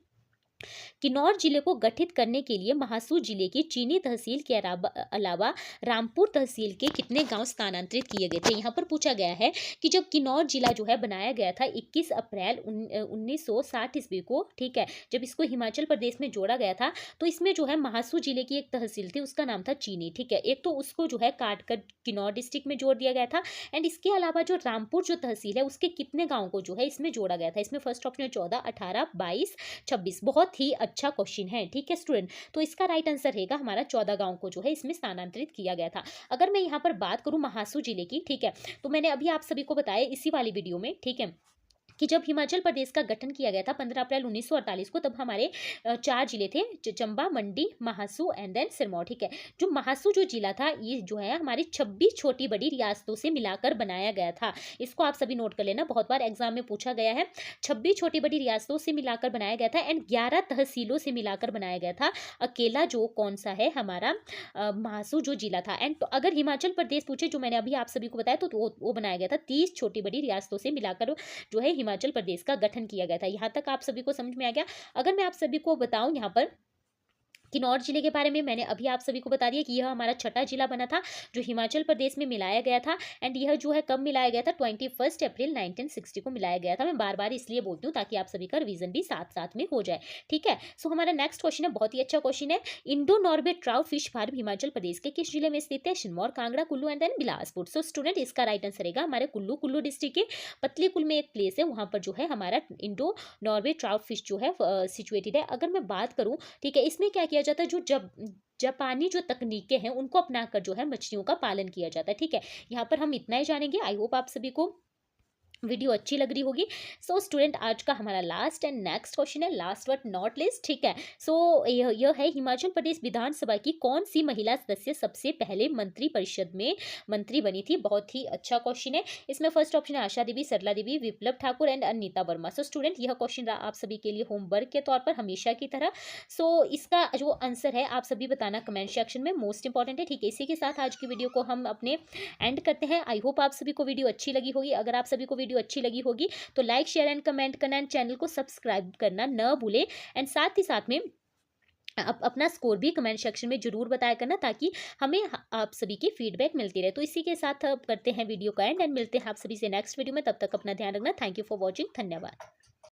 S1: किन्नौर जिले को गठित करने के लिए महासू जिले की चीनी तहसील के अलावा रामपुर तहसील के कितने गांव स्थानांतरित किए गए थे? यहाँ पर पूछा गया है कि जब किन्नौर जिला जो है बनाया गया था 21 अप्रैल 1960 ईस्वी को, ठीक है, जब इसको हिमाचल प्रदेश में जोड़ा गया था, तो इसमें जो है महासू जिले की एक तहसील थी, उसका नाम था चीनी। ठीक है, एक तो उसको जो है काट कर किन्नौर डिस्ट्रिक्ट में जोड़ दिया गया था। एंड इसके अलावा जो रामपुर जो तहसील है उसके कितने गाँव को जो है इसमें जोड़ा गया था? इसमें फर्स्ट ऑप्शन है 14, 18, 22, 26। बहुत ही अच्छा क्वेश्चन है। ठीक है स्टूडेंट, तो इसका राइट आंसर रहेगा हमारा 14 गांव को जो है इसमें स्थानांतरित किया गया था। अगर मैं यहाँ पर बात करूं महासू जिले की, ठीक है, तो मैंने अभी आप सभी को बताया इसी वाली वीडियो में, ठीक है, कि जब हिमाचल प्रदेश का गठन किया गया था 15 अप्रैल 1948 को, तब हमारे 4 जिले थे, चंबा, मंडी, महासू एंड देन सिरमौर। ठीक है, जो महासू जो जिला था ये जो है हमारी 26 छोटी बड़ी रियासतों से मिलाकर बनाया गया था। इसको आप सभी नोट कर लेना, बहुत बार एग्जाम में पूछा गया है। 26 छोटी बड़ी रियासतों से मिलाकर बनाया गया था एंड 11 तहसीलों से मिलाकर बनाया गया था। अकेला जो कौन सा है हमारा महासू जो जिला था। एंड तो अगर हिमाचल प्रदेश पूछे, जो मैंने अभी आप सभी को बताया, तो वो बनाया गया था 30 छोटी बड़ी रियासतों से मिलाकर जो है हिमाचल प्रदेश का गठन किया गया था। यहाँ तक आप सभी को समझ में आ गया। अगर मैं आप सभी को बताऊं यहाँ पर किन्नौर जिले के बारे में, मैंने अभी आप सभी को बता दिया कि यह हमारा छठा जिला बना था जो हिमाचल प्रदेश में मिलाया गया था। एंड यह जो है कब मिलाया गया था? 21 अप्रैल 1960 को मिलाया गया था। मैं बार बार इसलिए बोलती हूँ ताकि आप सभी का रिवीजन भी साथ साथ में हो जाए। ठीक है, सो हमारा नेक्स्ट क्वेश्चन है, बहुत ही अच्छा क्वेश्चन है, Indo Norway trout fish farm Himachal Pradesh के किस जिले में स्थित है? Sirmaur, Kangra, Kullu and then Bilaspur. So student, इसका राइट आंसर रहेगा हमारे कुल्लू डिस्ट्रिक्ट के पतलीकुल में एक प्लेस है, वहां पर जो है हमारा इंडो नॉर्वे ट्राउट फिश जो है सिचुएटेड है। अगर मैं बात करूं, ठीक है, इसमें क्या किया जाता है, जो जब जापानी जो तकनीकें हैं उनको अपनाकर जो है मछलियों का पालन किया जाता है। ठीक है, यहाँ पर हम इतना ही जानेंगे। आई होप आप सभी को वीडियो अच्छी लग रही होगी। सो स्टूडेंट, आज का हमारा लास्ट एंड नेक्स्ट क्वेश्चन है, लास्ट बट नॉट लिस्ट। ठीक है, सो यह है, हिमाचल प्रदेश विधानसभा की कौन सी महिला सदस्य सबसे पहले मंत्री परिषद में मंत्री बनी थी? बहुत ही अच्छा क्वेश्चन है। इसमें फर्स्ट ऑप्शन है Asha Devi, Sarla Devi, Viplav Thakur and Anita Verma. So student, यह क्वेश्चन आप सभी के लिए होमवर्क के तौर पर हमेशा की तरह। सो इसका जो आंसर है आप सभी बताना कमेंट सेक्शन में, मोस्ट इंपॉर्टेंट है। ठीक है, इसी के साथ आज की वीडियो को हम अपने एंड करते हैं। आई होप आप सभी को वीडियो अच्छी लगी होगी। अगर आप सभी को वीडियो अच्छी लगी होगी तो लाइक, शेयर एंड कमेंट करना एंड चैनल को सब्सक्राइब करना न भूले। एंड साथ ही साथ में आप अपना स्कोर भी कमेंट सेक्शन में ज़रूर बताया करना, ताकि हमें आप सभी की फीडबैक मिलती रहे। तो इसी के साथ अब करते हैं वीडियो का एंड मिलते हैं आप सभी से नेक्स्ट वीडियो में। तब तक अपना ध्यान रखना। Thank you for watching. धन्यवाद।